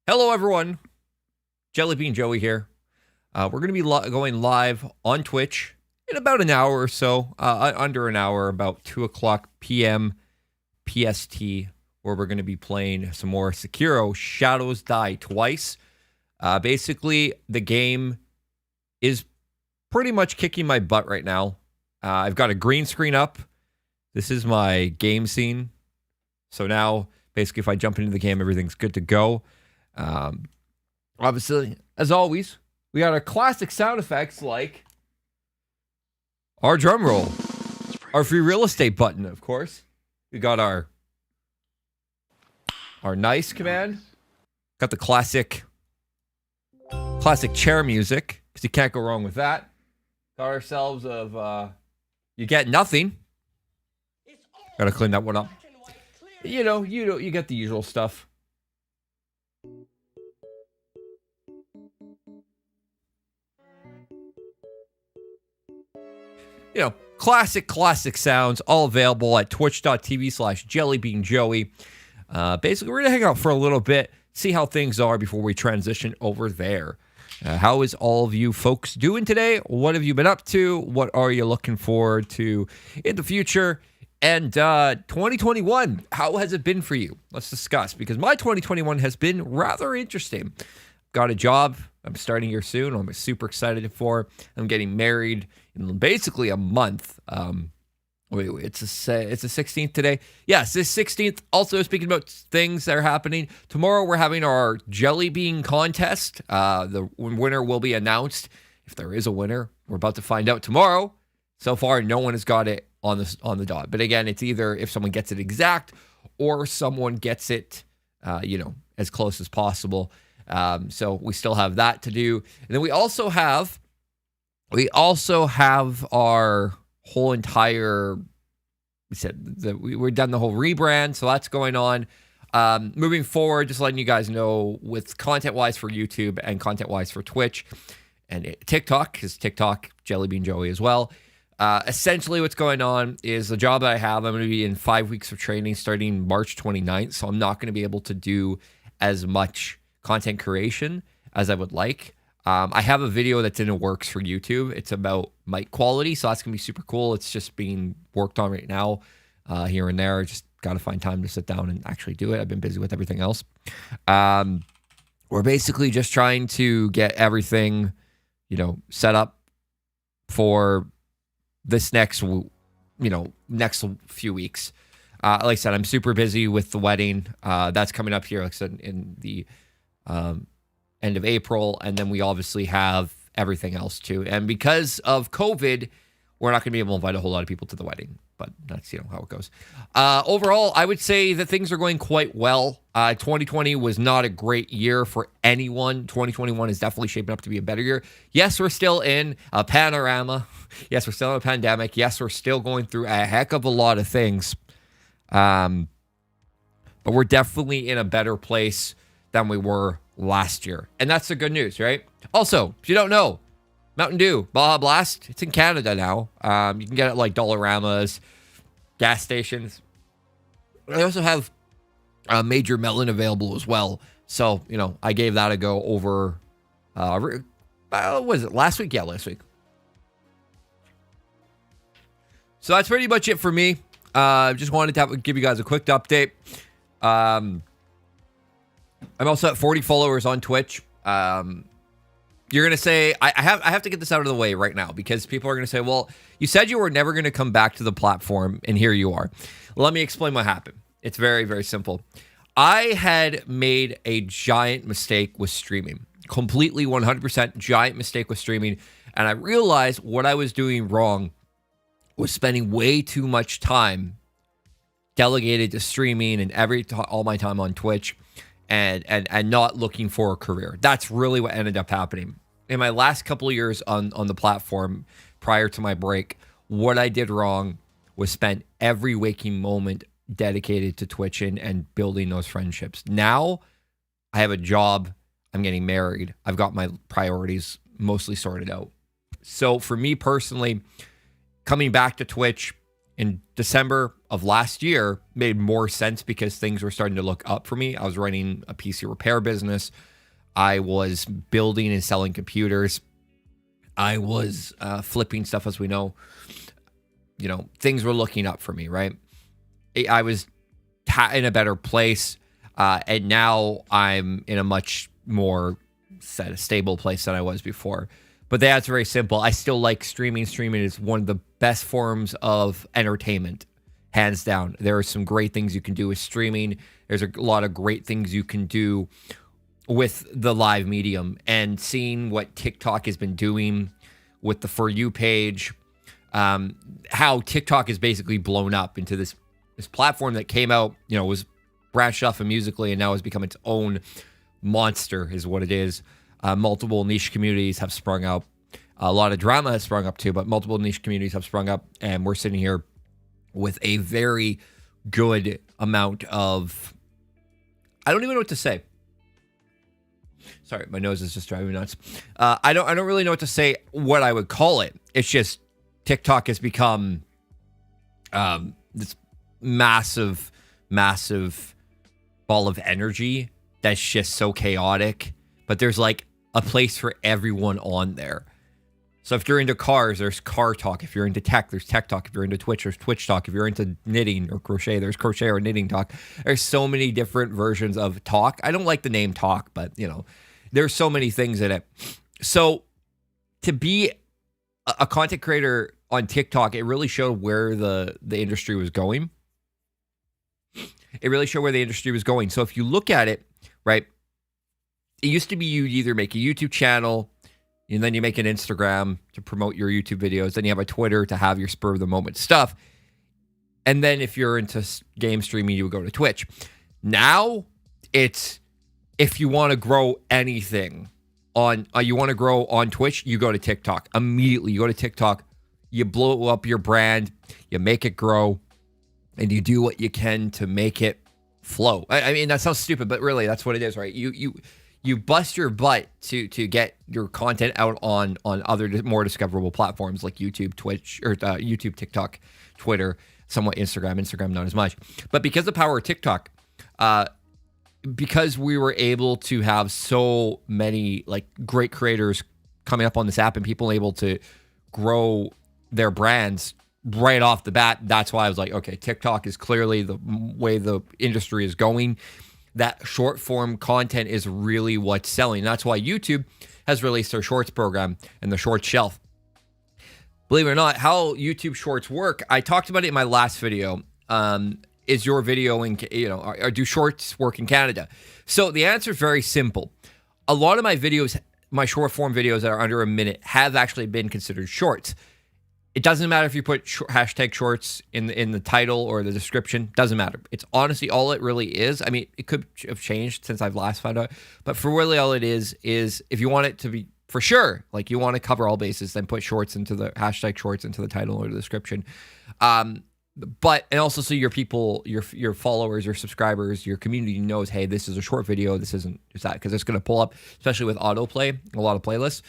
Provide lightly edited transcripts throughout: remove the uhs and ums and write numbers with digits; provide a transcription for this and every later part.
Hello, everyone. Jelly Bean Joey here. We're going to be going live on Twitch in about an hour or so, under an hour, about 2 o'clock p.m. PST, where we're going to be playing some more Sekiro Shadows Die Twice. Basically, the game is pretty much kicking my butt right now. I've got a green screen up. This is my game scene. So now, basically, if I jump into the game, everything's good to go. Obviously, as always, we got our classic sound effects like our drum roll, our free real estate button, of course. We got our nice command. Got the classic chair music, because you can't go wrong with that. Got ourselves of you get nothing. Gotta clean that one up. You get the usual stuff. Classic sounds, all available at twitch.tv/jellybeanjoey. Basically, we're going to hang out for a little bit, see how things are before we transition over there. How is all of you folks doing today? What have you been up to? What are you looking forward to in the future? And 2021, how has it been for you? Let's discuss, because my 2021 has been rather interesting. Got a job. I'm starting here soon. I'm super excited for. I'm getting married in basically a month. It's the 16th today. Yes, this 16th. Also, speaking about things that are happening, tomorrow we're having our jelly bean contest. The winner will be announced. If there is a winner, we're about to find out tomorrow. So far, no one has got it on the dot. But again, it's either if someone gets it exact or someone gets it, as close as possible. So we still have that to do. And then we also have our whole entire, we're done the whole rebrand. So that's going on. Moving forward, just letting you guys know with content-wise for YouTube and content-wise for Twitch and TikTok, because TikTok, Jelly Bean Joey as well. Essentially what's going on is the job that I have, I'm going to be in 5 weeks of training starting March 29th. So I'm not going to be able to do as much content creation as I would like. I have a video that's in the works for YouTube. It's about mic quality, so that's going to be super cool. It's just being worked on right now, here and there. Just got to find time to sit down and actually do it. I've been busy with everything else. We're basically just trying to get everything, set up for this next few weeks. Like I said, I'm super busy with the wedding. That's coming up here, like I said, in the end of April. And then we obviously have everything else too. And because of COVID, we're not going to be able to invite a whole lot of people to the wedding. But that's, how it goes. Overall, I would say that things are going quite well. 2020 was not a great year for anyone. 2021 is definitely shaping up to be a better year. Yes, we're still in a panorama. Yes, we're still in a pandemic. Yes, we're still going through a heck of a lot of things. But we're definitely in a better place than we were last year. And that's the good news, right? Also, if you don't know, Mountain Dew, Baja Blast, it's in Canada now. You can get it like Dollaramas, gas stations. They also have Major Melon available as well. So, I gave that a go over, what was it, last week? Yeah, last week. So that's pretty much it for me. Just wanted to give you guys a quick update. I'm also at 40 followers on Twitch. You're going to say, I have to get this out of the way right now, because people are going to say, well, you said you were never going to come back to the platform, and here you are. Let me explain what happened. It's very, very simple. I had made a giant mistake with streaming. Completely 100% giant mistake with streaming. And I realized what I was doing wrong was spending way too much time delegated to streaming and all my time on Twitch and not looking for a career. That's really what ended up happening. In my last couple of years on the platform prior to my break, what I did wrong was spend every waking moment dedicated to Twitch and building those friendships. Now I have a job. I'm getting married. I've got my priorities mostly sorted out. So for me personally, coming back to Twitch in December of last year made more sense because things were starting to look up for me. I was running a PC repair business. I was building and selling computers. I was flipping stuff, as we know. You know, things were looking up for me, right? I was in a better place, and now I'm in a much more stable place than I was before. But that's very simple. I still like streaming. Streaming is one of the best forms of entertainment, hands down. There are some great things you can do with streaming. There's a lot of great things you can do with the live medium. And seeing what TikTok has been doing with the For You page, how TikTok is basically blown up into this platform that came out, you know, was branched off of Musical.ly and now has become its own monster is what it is. Multiple niche communities have sprung up. A lot of drama has sprung up too, but multiple niche communities have sprung up, and we're sitting here with a very good amount of, I don't even know what to say. Sorry, my nose is just driving me nuts. I don't really know what to say, what I would call it. It's just TikTok has become this massive ball of energy that's just so chaotic. But there's like a place for everyone on there. So if you're into cars, there's car talk. If you're into tech, there's tech talk. If you're into Twitch, there's Twitch talk. If you're into knitting or crochet, there's crochet or knitting talk. There's so many different versions of talk. I don't like the name talk, but you know, there's so many things in it. So to be a content creator on TikTok, it really showed where the industry was going. It really showed where the industry was going. So if you look at it, right, it used to be you'd either make a YouTube channel and then you make an Instagram to promote your YouTube videos. Then you have a Twitter to have your spur of the moment stuff. And then if you're into game streaming, you would go to Twitch. Now it's, if you want to grow anything on, you want to grow on Twitch, you go to TikTok. Immediately, you go to TikTok, you blow up your brand, you make it grow, and you do what you can to make it flow. I mean, that sounds stupid, but really that's what it is, right? You bust your butt to get your content out on other more discoverable platforms like YouTube, Twitch, or YouTube, TikTok, Twitter, somewhat Instagram not as much. But because of the power of TikTok, because we were able to have so many like great creators coming up on this app and people able to grow their brands right off the bat, that's why I was like, okay, TikTok is clearly the way the industry is going. That short form content is really what's selling. That's why YouTube has released their shorts program and the short shelf. Believe it or not, how YouTube shorts work, I talked about it in my last video. Is your video in, or do shorts work in Canada? So the answer is very simple. A lot of my videos, my short form videos that are under a minute, have actually been considered shorts. It doesn't matter if you put hashtag shorts in the title or the description. Doesn't matter. It's honestly all it really is. I mean, it could have changed since I've last found out. But for really all it is if you want it to be for sure, like you want to cover all bases, then put shorts into the hashtag shorts into the title or the description. But and also so your people, your followers, your subscribers, your community knows, hey, this is a short video. This isn't just that, because it's going to pull up, especially with autoplay, a lot of playlists.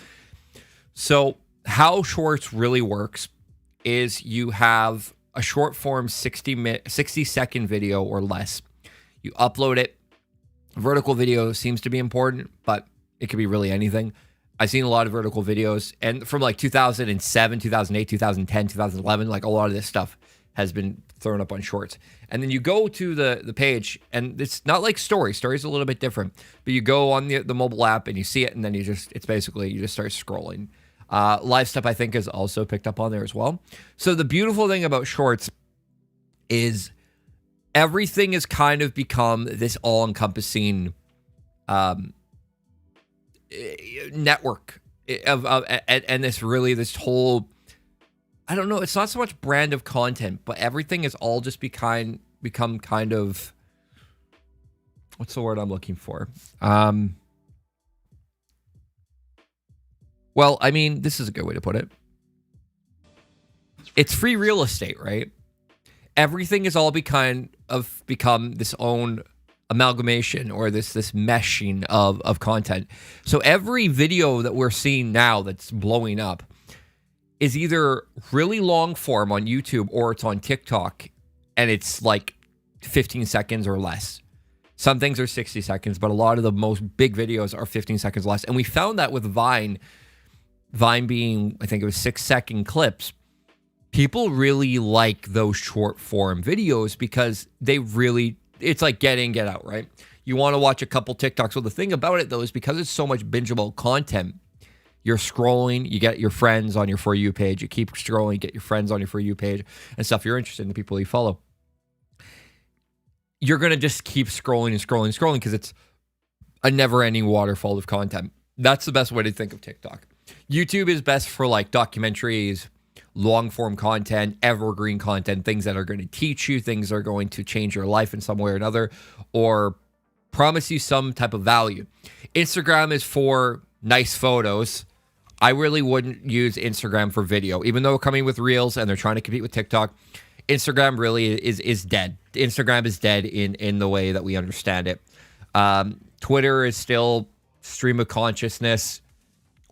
So how shorts really works is you have a short form 60-second video or less. You upload it. Vertical video seems to be important, but it could be really anything. I've seen a lot of vertical videos, and from like 2007, 2008, 2010, 2011, like a lot of this stuff has been thrown up on shorts. And then you go to the page, and it's not like stories. Stories are a little bit different, but you go on the mobile app and you see it, and then it's basically, you just start scrolling. Live stuff, I think, is also picked up on there as well. So the beautiful thing about shorts is everything has kind of become this all-encompassing network and this whole, I don't know, it's not so much brand of content, but everything is all just become kind of, what's the word I'm looking for? Well, I mean, this is a good way to put it. It's free real estate, right? Everything has all become this own amalgamation or this meshing of content. So every video that we're seeing now that's blowing up is either really long form on YouTube or it's on TikTok, and it's like 15 seconds or less. Some things are 60 seconds, but a lot of the most big videos are 15 seconds less. And we found that with Vine being, I think it was 6-second clips, people really like those short form videos because it's like get in, get out, right? You want to watch a couple TikToks. So the thing about it, though, is because it's so much bingeable content, you're scrolling, you get your friends on your For You page, you keep scrolling, get your friends on your For You page and stuff. You're interested in the people you follow. You're going to just keep scrolling and scrolling and scrolling because it's a never-ending waterfall of content. That's the best way to think of TikTok. YouTube is best for like documentaries, long-form content, evergreen content, things that are going to teach you, things that are going to change your life in some way or another, or promise you some type of value. Instagram is for nice photos. I really wouldn't use Instagram for video, even though coming with Reels and they're trying to compete with TikTok. Instagram really is dead. Instagram is dead in the way that we understand it. Twitter is still stream of consciousness,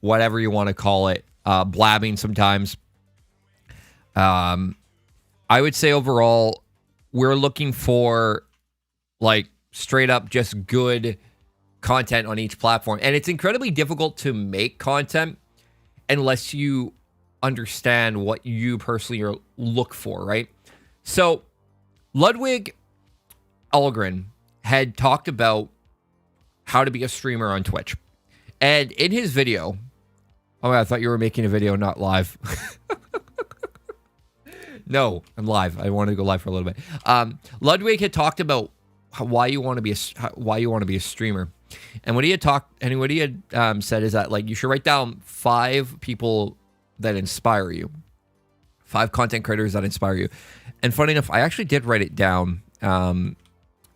whatever you want to call it, blabbing sometimes. I would say overall, we're looking for like straight up just good content on each platform. And it's incredibly difficult to make content unless you understand what you personally look for, right? So Ludwig Algren had talked about how to be a streamer on Twitch. And in his video, oh, I thought you were making a video, not live. No, I'm live. I want to go live for a little bit. Ludwig had talked about why you want to be a streamer, and what he had said is that like you should write down 5 people that inspire you, 5 content creators that inspire you. And funny enough, I actually did write it down. And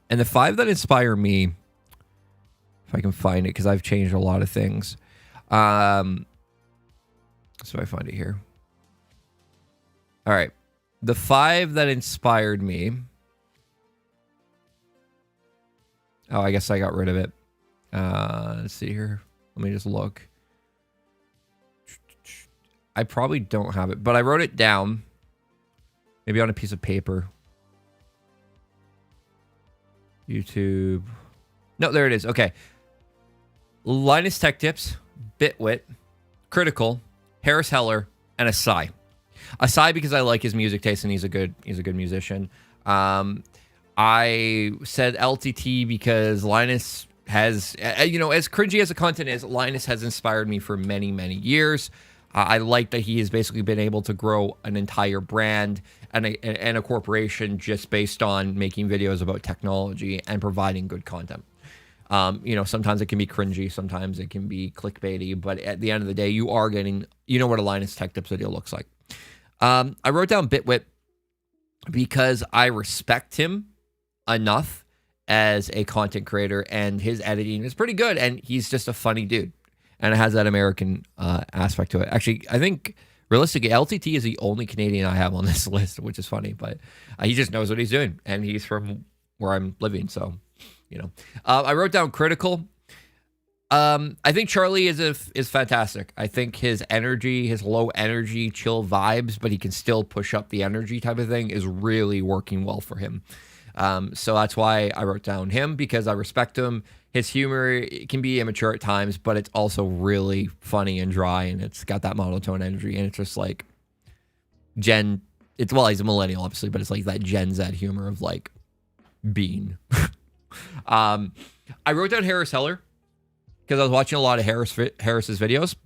the 5 that inspire me, if I can find it, because I've changed a lot of things. So I find it here. All right. The 5 that inspired me. Oh, I guess I got rid of it. Let's see here. Let me just look. I probably don't have it, but I wrote it down. Maybe on a piece of paper. YouTube. No, there it is. Okay. Linus Tech Tips, Bitwit, Critical, Harris Heller, and Asai. Asai because I like his music taste and he's a good musician. I said LTT because Linus has, as cringy as the content is, Linus has inspired me for many, many years. I like that he has basically been able to grow an entire brand and a corporation just based on making videos about technology and providing good content. Sometimes it can be cringy, sometimes it can be clickbaity, but at the end of the day, you are getting, what a Linus Tech Tips video looks like. I wrote down Bitwit because I respect him enough as a content creator, and his editing is pretty good, and he's just a funny dude, and it has that American aspect to it. Actually, I think realistically, LTT is the only Canadian I have on this list, which is funny, but he just knows what he's doing, and he's from where I'm living, so, I wrote down Critical. I think Charlie is fantastic. I think his energy, his low energy, chill vibes, but he can still push up the energy type of thing is really working well for him. So that's why I wrote down him, because I respect him. His humor can be immature at times, but it's also really funny and dry, and it's got that monotone energy, and it's just like he's a millennial, obviously, but it's like that Gen Z humor of like being. I wrote down Harris Heller because I was watching a lot of Harris's videos.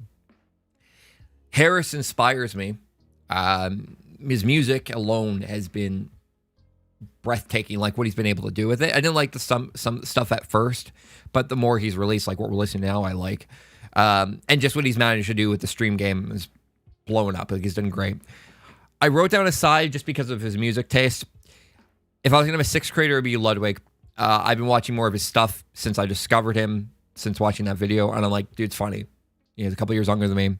Harris inspires me. His music alone has been breathtaking, like what he's been able to do with it. I didn't like some stuff at first, but the more he's released, like what we're listening to now, I like. And just what he's managed to do with the stream game is blowing up. Like he's done great. I wrote down Asai just because of his music taste. If I was going to have a 6th creator, it would be Ludwig. I've been watching more of his stuff since I discovered him, since watching that video, and I'm like, dude's funny. He's a couple years younger than me.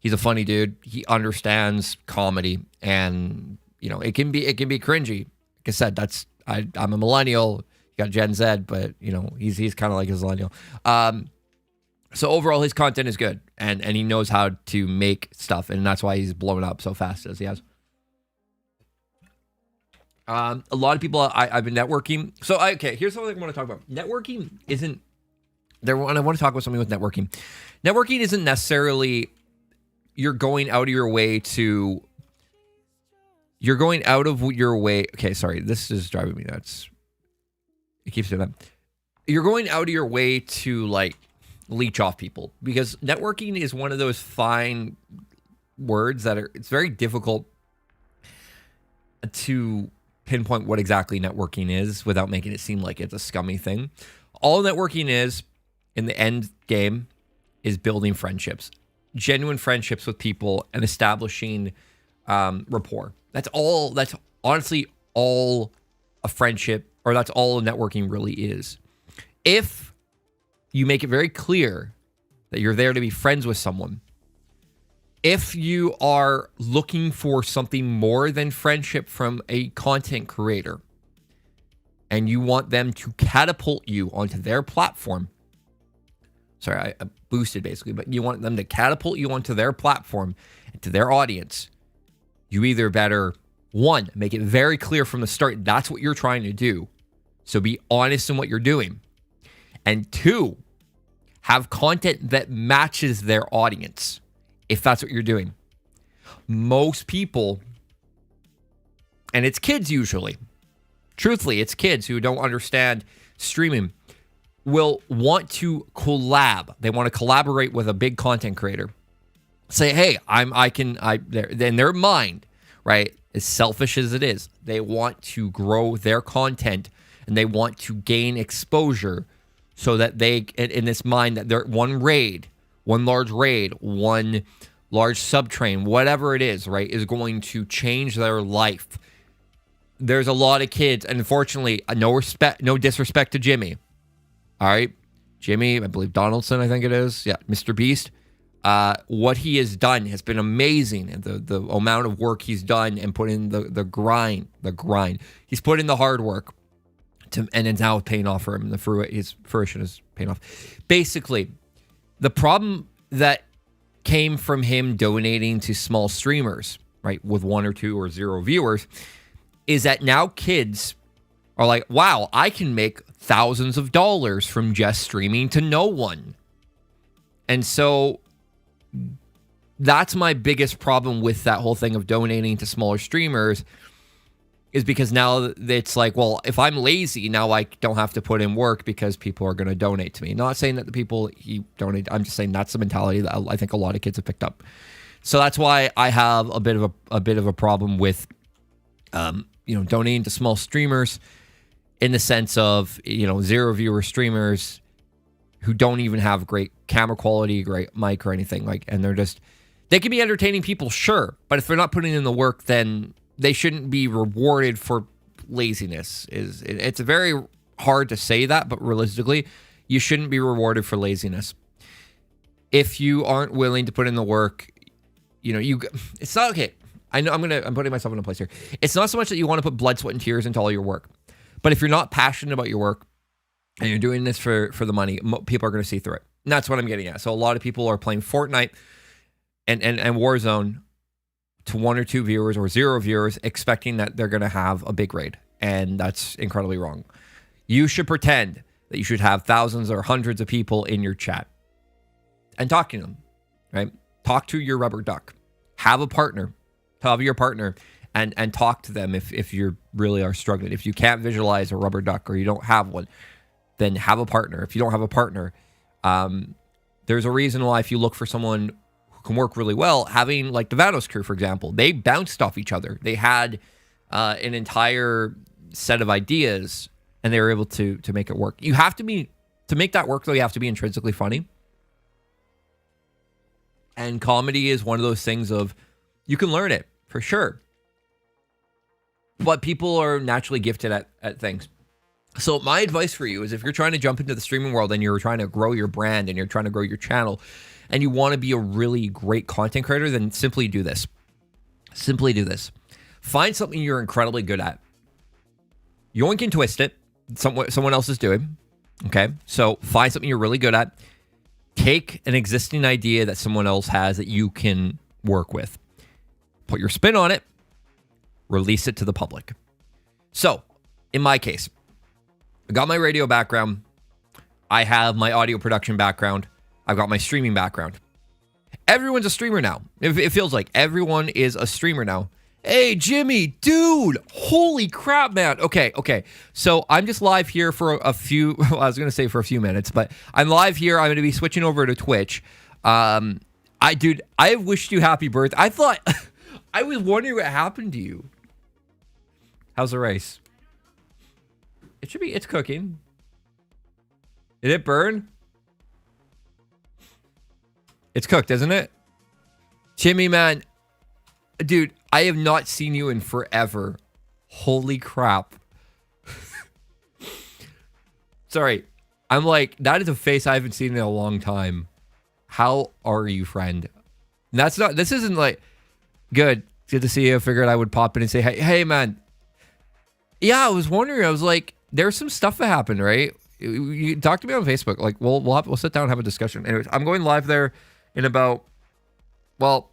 He's a funny dude. He understands comedy, and it can be cringy. Like I said, I'm a millennial. You got Gen Z, but he's kind of like his millennial. So overall, his content is good, and he knows how to make stuff, and that's why he's blown up so fast as he has. A lot of people, I've been networking. So, okay, here's something I want to talk about. Networking isn't, I want to talk about something with networking. Networking isn't necessarily you're going out of your way. Okay, sorry, this is driving me nuts. It keeps doing that. You're going out of your way to, like, leech off people, because networking is one of those fine words that it's very difficult to pinpoint what exactly networking is without making it seem like it's a scummy thing. All networking is, in the end game, is building friendships, genuine friendships with people, and establishing rapport. That's honestly all a friendship, or that's all networking really is. If you make it very clear that you're there to be friends with someone, if you are looking for something more than friendship from a content creator, and you want them to catapult you onto their platform, sorry, I boosted basically, but you want them to catapult you onto their platform and to their audience, you either better, one, make it very clear from the start that's what you're trying to do, so be honest in what you're doing, and two, have content that matches their audience, if that's what you're doing. Most people, and it's kids usually, truthfully, it's kids who don't understand streaming, will want to collab. They want to collaborate with a big content creator. Say, hey, in their mind, right, as selfish as it is, they want to grow their content and they want to gain exposure so that they, in this mind, that they're one large raid, one large subtrain, whatever it is, right, is going to change their life. There's a lot of kids, and unfortunately, no disrespect to Jimmy. All right, Jimmy, I believe Donaldson, I think it is. Yeah, Mr. Beast. What he has done has been amazing, and the amount of work he's done and put in the grind. He's put in the hard work, and it's now paying off for him. His fruition is paying off. Basically, the problem that came from him donating to small streamers, right, with 1 or 2 or 0 viewers, is that now kids are like, wow, I can make thousands of dollars from just streaming to no one. And so that's my biggest problem with that whole thing of donating to smaller streamers, is because now it's like, well, if I'm lazy, now I don't have to put in work because people are going to donate to me. Not saying that the people he donate, I'm just saying that's the mentality that I think a lot of kids have picked up. So that's why I have a bit of a problem with, donating to small streamers, in the sense of, 0 viewer streamers who don't even have great camera quality, great mic or anything, and they can be entertaining people, sure, but if they're not putting in the work, then they shouldn't be rewarded for laziness. It's very hard to say that, but realistically, you shouldn't be rewarded for laziness. If you aren't willing to put in the work, it's not okay. I know I'm putting myself in a place here. It's not so much that you want to put blood, sweat, and tears into all your work, but if you're not passionate about your work and you're doing this for the money, people are going to see through it. And that's what I'm getting at. So a lot of people are playing Fortnite and Warzone to 1 or 2 viewers or 0 viewers, expecting that they're going to have a big raid. And that's incredibly wrong. You should pretend that you should have thousands or hundreds of people in your chat and talk to them, right? Talk to your rubber duck. Have a partner. Have your partner and talk to them if you really are struggling. If you can't visualize a rubber duck or you don't have one, then have a partner. If you don't have a partner, there's a reason why if you look for someone can work really well, having like the Vanos crew, for example, they bounced off each other. They had an entire set of ideas and they were able to make it work. You have to make that work though, you have to be intrinsically funny. And comedy is one of those things of, you can learn it for sure, but people are naturally gifted at things. So my advice for you is, if you're trying to jump into the streaming world and you're trying to grow your brand and you're trying to grow your channel and you want to be a really great content creator, then simply do this. Simply do this. Find something you're incredibly good at. Yoink and twist it. Someone else is doing. Okay? So find something you're really good at. take an existing idea that someone else has that you can work with, put your spin on it, release it to the public. So, in my case, I got my radio background. I have my audio production background. I've got my streaming background. Everyone's a streamer now. It feels like everyone is a streamer now. Hey, Jimmy, dude, holy crap, man. Okay. So I'm just live here for a few, well, I was going to say for a few minutes, but I'm live here. I'm going to be switching over to Twitch. I have wished you happy birthday. I thought, I was wondering what happened to you. How's the rice? It's cooking. Did it burn? It's cooked, isn't it? Jimmy, man. Dude, I have not seen you in forever. Holy crap. Sorry. I'm like, that is a face I haven't seen in a long time. How are you, friend? This isn't like, good to see you. I figured I would pop in and say, hey, man. Yeah, I was wondering. I was like, there's some stuff that happened, right? You talk to me on Facebook. Like, we'll sit down and have a discussion. Anyways, I'm going live there in about,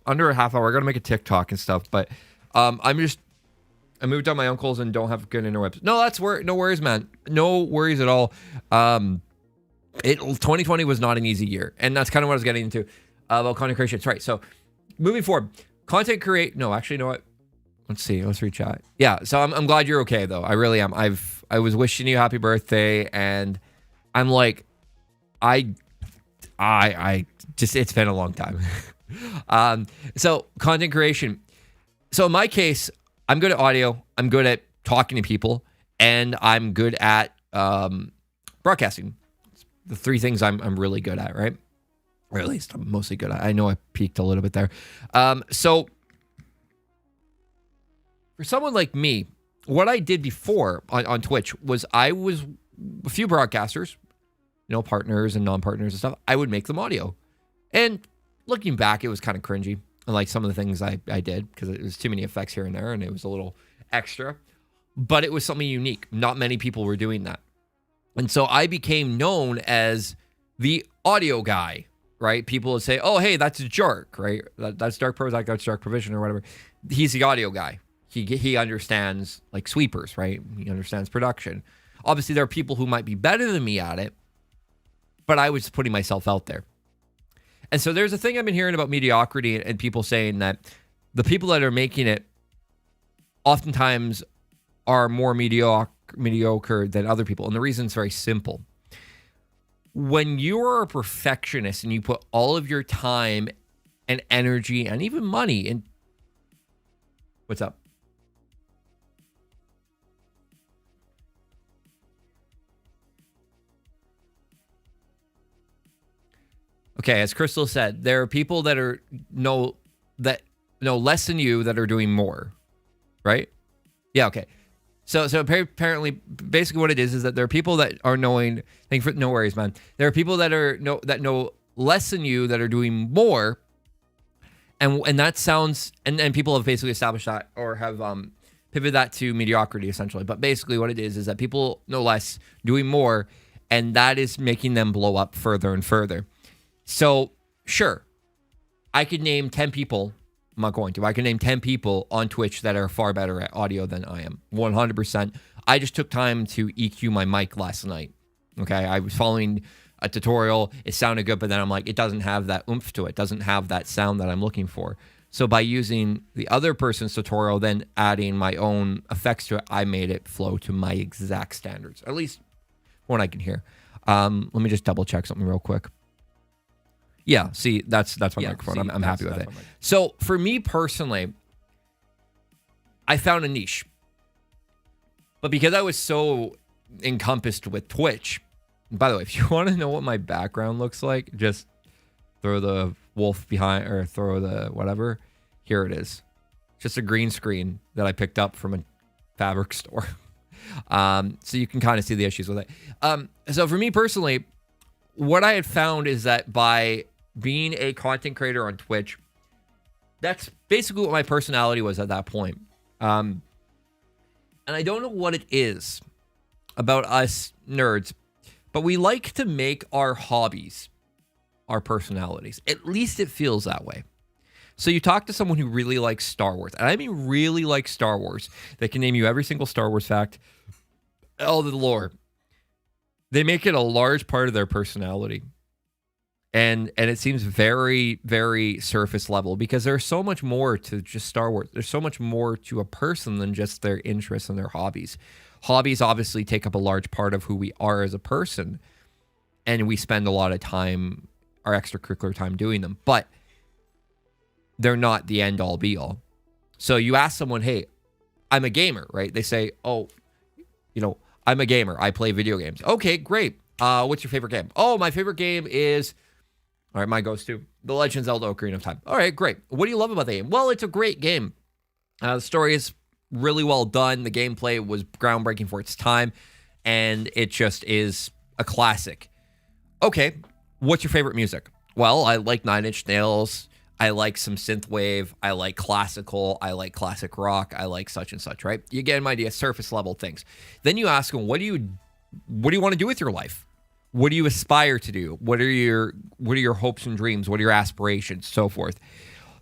under a half hour. We're going to make a TikTok and stuff, but I moved out my uncle's and don't have good interwebs. No, no worries, man. No worries at all. 2020 was not an easy year, and that's kind of what I was getting into about content creation. That's right. So moving forward, no, actually, you know what? Let's see. Let's rechat. Yeah. So I'm glad you're okay though. I really am. I was wishing you happy birthday, and I'm like, I just, it's been a long time. So content creation. So in my case, I'm good at audio. I'm good at talking to people, and I'm good at broadcasting. It's the three things I'm really good at, right? Or at least I'm mostly good at. I know I peaked a little bit there. So for someone like me, what I did before on Twitch was I was a few broadcasters, partners and non-partners and stuff. I would make them audio. And looking back, it was kind of cringy. Like some of the things I did, because it was too many effects here and there, and it was a little extra. But it was something unique. Not many people were doing that. And so I became known as the audio guy, right? People would say, oh, hey, that's Jark, right? That's Dark Prozac, that's Dark Provision or whatever. He's the audio guy. He understands like sweepers, right? He understands production. Obviously, there are people who might be better than me at it, but I was putting myself out there. And so there's a thing I've been hearing about mediocrity and people saying that the people that are making it oftentimes are more mediocre than other people. And the reason is very simple. When you're a perfectionist and you put all of your time and energy and even money in... What's up? Okay, as Crystal said, there are people that know less than you that are doing more, right? Yeah, okay. So apparently, basically, what it is that there are people that are knowing. No worries, man. There are people that know less than you that are doing more, and that sounds and people have basically established that or have pivoted that to mediocrity essentially. But basically, what it is that people know less doing more, and that is making them blow up further and further. So, sure, I could name 10 people. I'm not going to. I can name 10 people on Twitch that are far better at audio than I am. 100%. I just took time to EQ my mic last night. Okay, I was following a tutorial. It sounded good, but then I'm like, it doesn't have that oomph to it. It doesn't have that sound that I'm looking for. So by using the other person's tutorial, then adding my own effects to it, I made it flow to my exact standards, at least from what I can hear. Let me just double check something real quick. Yeah, see, that's my microphone. I'm happy with it. So for me personally, I found a niche. But because I was so encompassed with Twitch, by the way, if you want to know what my background looks like, just throw the wolf behind or throw the whatever. Here it is. Just a green screen that I picked up from a fabric store. So you can kind of see the issues with it. So for me personally, what I had found is that by being a content creator on Twitch, that's basically what my personality was at that point. And I don't know what it is about us nerds, but we like to make our hobbies our personalities. At least it feels that way. So you talk to someone who really likes Star Wars, and I mean really likes Star Wars. They can name you every single Star Wars fact, all the lore. They make it a large part of their personality. And it seems very, very surface level because there's so much more to just Star Wars. There's so much more to a person than just their interests and their hobbies. Hobbies obviously take up a large part of who we are as a person. And we spend a lot of time, our extracurricular time doing them. But they're not the end all be all. So you ask someone, hey, I'm a gamer, right? They say, oh, I'm a gamer. I play video games. Okay, great. What's your favorite game? Oh, my favorite game is... All right, mine goes to The Legend of Zelda Ocarina of Time. All right, great. What do you love about the game? Well, it's a great game. The story is really well done. The gameplay was groundbreaking for its time, and it just is a classic. Okay, what's your favorite music? Well, I like Nine Inch Nails. I like some synthwave. I like classical. I like classic rock. I like such and such, right? You get my idea, surface level things. Then you ask them, what do you want to do with your life? What do you aspire to do? What are your hopes and dreams? What are your aspirations? So forth.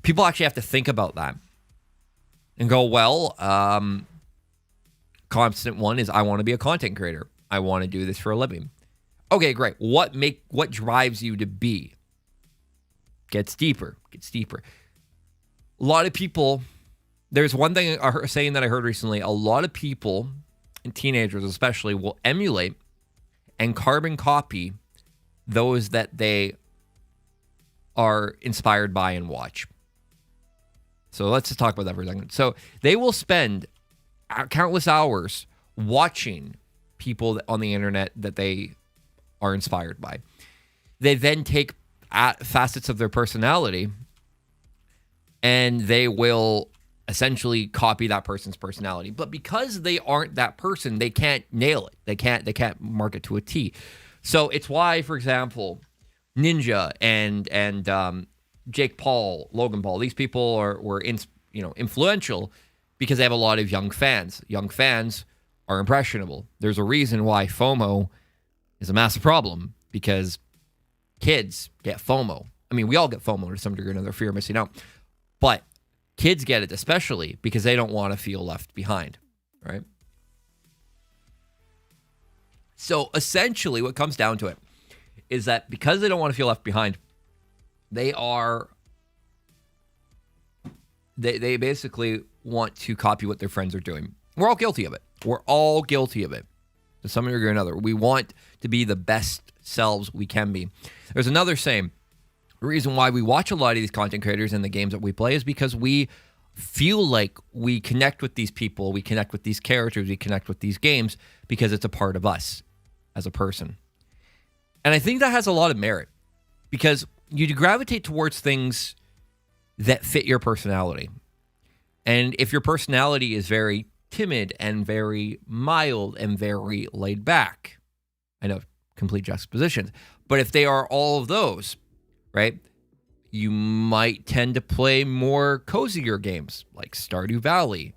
People actually have to think about that and go, well, constant one is I want to be a content creator. I want to do this for a living. Okay, great. What drives you to be? Gets deeper. A lot of people, there's one thing saying that I heard recently, a lot of people, and teenagers especially, will emulate and carbon copy those that they are inspired by and watch. So let's just talk about that for a second. So they will spend countless hours watching people on the internet that they are inspired by. They then take facets of their personality and they will essentially copy that person's personality. But because they aren't that person, they can't nail it. They can't mark it to a T. So it's why, for example, Ninja and Jake Paul, Logan Paul, these people were influential because they have a lot of young fans. Young fans are impressionable. There's a reason why FOMO is a massive problem, because kids get FOMO. I mean, we all get FOMO to some degree or another, fear of missing out. But kids get it especially because they don't want to feel left behind, right? So essentially what comes down to it is that because they don't want to feel left behind, they basically want to copy what their friends are doing. We're all guilty of it. To some degree or another. We want to be the best selves we can be. There's another saying. The reason why we watch a lot of these content creators in the games that we play is because we feel like we connect with these people, we connect with these characters, we connect with these games because it's a part of us as a person. And I think that has a lot of merit because you gravitate towards things that fit your personality. And if your personality is very timid and very mild and very laid back, I know, complete juxtapositions, but if they are all of those, right, you might tend to play more cozier games like Stardew Valley,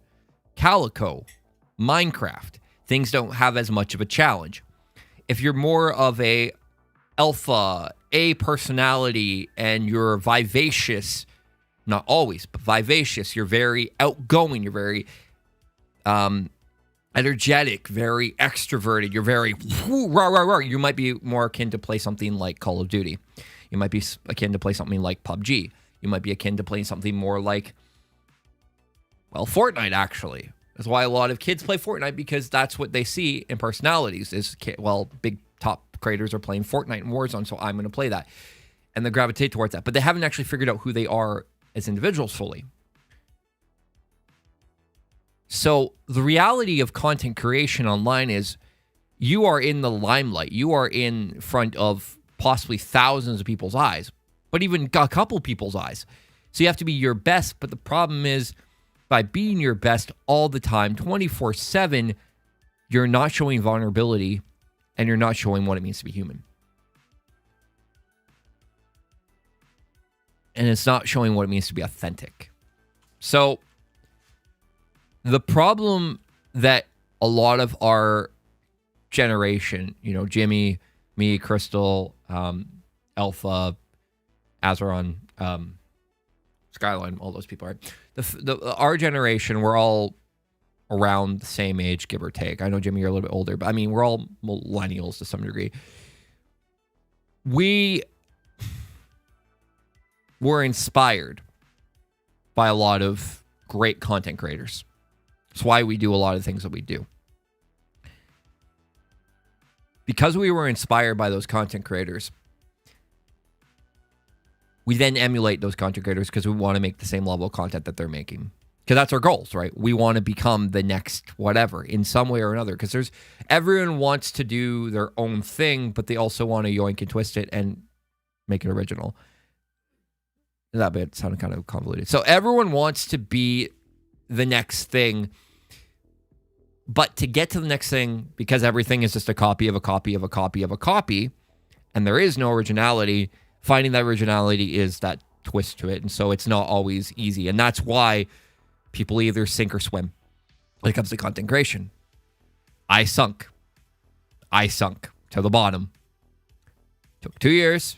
Calico, Minecraft. Things don't have as much of a challenge. If you're more of a alpha A personality and you're vivacious, not always, but vivacious, you're very outgoing, you're very energetic, very extroverted, you're very rah, rah, rah. You might be more akin to play something like Call of Duty. You might be akin to play something like PUBG. You might be akin to playing something more like, well, Fortnite, actually. That's why a lot of kids play Fortnite, because that's what they see in personalities is, well, big top creators are playing Fortnite and Warzone, so I'm going to play that. And they gravitate towards that. But they haven't actually figured out who they are as individuals fully. So the reality of content creation online is you are in the limelight. You are in front of possibly thousands of people's eyes, but even a couple people's eyes. So you have to be your best. But the problem is, by being your best all the time, 24/7, you're not showing vulnerability and you're not showing what it means to be human. And it's not showing what it means to be authentic. So the problem that a lot of our generation, Jimmy, me, Crystal, Alpha, Azeron, Skyline, all those people are. Our generation, we're all around the same age, give or take. I know, Jimmy, you're a little bit older, but I mean, we're all millennials to some degree. We were inspired by a lot of great content creators. That's why we do a lot of things that we do. Because we were inspired by those content creators, we then emulate those content creators because we want to make the same level of content that they're making. Because that's our goals, right? We want to become the next whatever in some way or another. Because everyone wants to do their own thing, but they also want to yoink and twist it and make it original. That bit sounded kind of convoluted. So everyone wants to be the next thing. But to get to the next thing, because everything is just a copy of a copy of a copy of a copy, and there is no originality, finding that originality is that twist to it. And so it's not always easy. And that's why people either sink or swim when it comes to content creation. I sunk to the bottom. Took 2 years,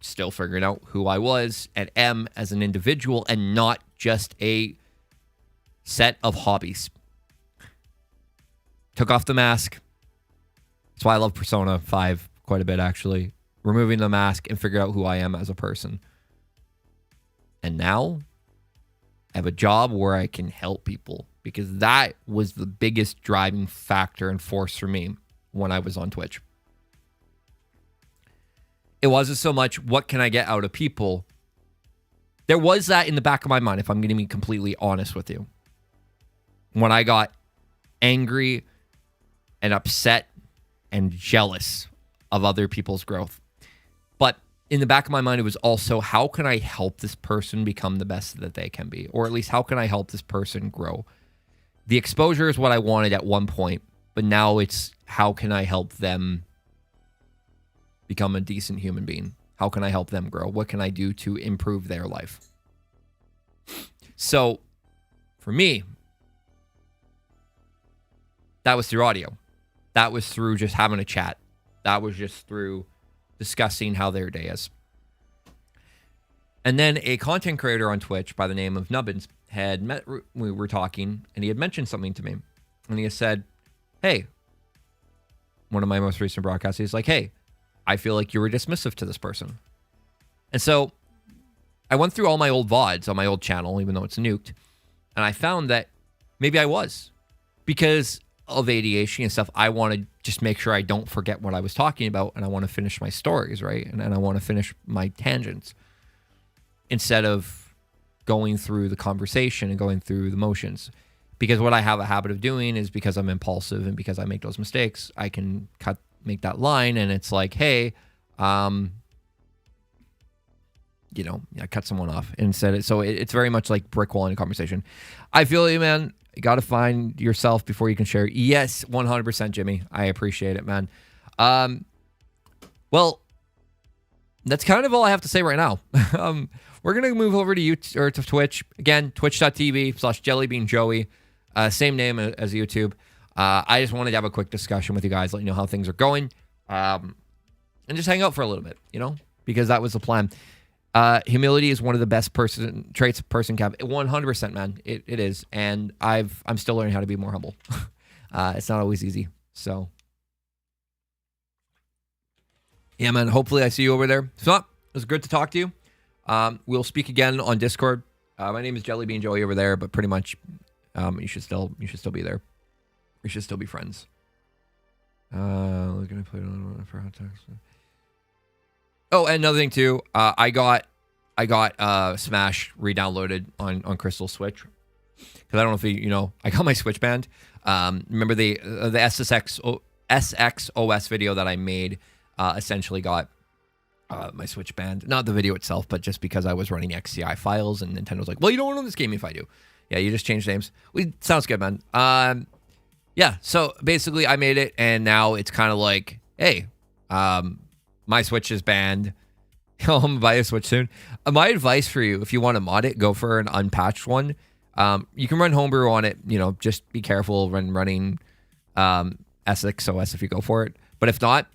still figuring out who I was and am as an individual and not just a set of hobbies. Took off the mask. That's why I love Persona 5 quite a bit, actually. Removing the mask and figure out who I am as a person. And now I have a job where I can help people, because that was the biggest driving factor and force for me when I was on Twitch. It wasn't so much what can I get out of people. There was that in the back of my mind, if I'm going to be completely honest with you. When I got angry and upset and jealous of other people's growth. But in the back of my mind, it was also, how can I help this person become the best that they can be? Or at least, how can I help this person grow? The exposure is what I wanted at one point, but now it's, how can I help them become a decent human being? How can I help them grow? What can I do to improve their life? So, for me, that was through audio. That was through just having a chat. That was just through discussing how their day is. And then a content creator on Twitch by the name of Nubbins had met, we were talking, and he had mentioned something to me. And he had said, hey, one of my most recent broadcasts, he's like, hey, I feel like you were dismissive to this person. And so I went through all my old VODs on my old channel, even though it's nuked, and I found that maybe I was. Because of ADHD and stuff, I want to just make sure I don't forget what I was talking about, and I want to finish my stories, right? And I want to finish my tangents instead of going through the conversation and going through the motions. Because what I have a habit of doing is, because I'm impulsive and because I make those mistakes, I can make that line, and it's like, hey, I cut someone off instead. So it's very much like brick wall in a conversation. I feel you, man. You got to find yourself before you can share. Yes, 100%, Jimmy. I appreciate it, man. Well, that's kind of all I have to say right now. We're going to move over to YouTube or to Twitch. Again, twitch.tv/jellybeanjoey. Same name as YouTube. I just wanted to have a quick discussion with you guys, let you know how things are going. And just hang out for a little bit, because that was the plan. Humility is one of the best traits a person can have. 100%, man. It is. And I'm still learning how to be more humble. It's not always easy. So, yeah, man. Hopefully I see you over there. If not, it was good to talk to you. We'll speak again on Discord. My name is Jellybean Joey over there, but pretty much you should still be there. We should still be friends. We're gonna put it on for hot dogs. Oh, and another thing too, I got Smash re-downloaded on Crystal Switch, because I don't know if I got my Switch banned. Remember the SXOS video that I made essentially got my Switch banned. Not the video itself, but just because I was running XCI files, and Nintendo's like, well, you don't want to own this game if I do. Yeah, you just change names. Sounds good, man. Yeah, so basically I made it, and now it's kind of like, hey, my Switch is banned. I'm going to buy a Switch soon. My advice for you, if you want to mod it, go for an unpatched one. You can run Homebrew on it. Just be careful when running SXOS if you go for it. But if not,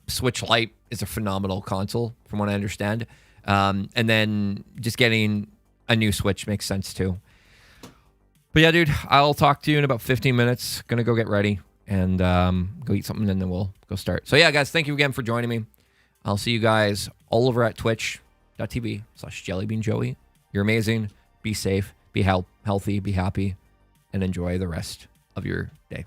Switch Lite is a phenomenal console, from what I understand. And then just getting a new Switch makes sense too. But yeah, dude, I'll talk to you in about 15 minutes. Gonna go get ready and go eat something, and then we'll go start. So yeah, guys, thank you again for joining me. I'll see you guys all over at twitch.tv/JellybeanJoey. You're amazing. Be safe. Be healthy. Be happy. And enjoy the rest of your day.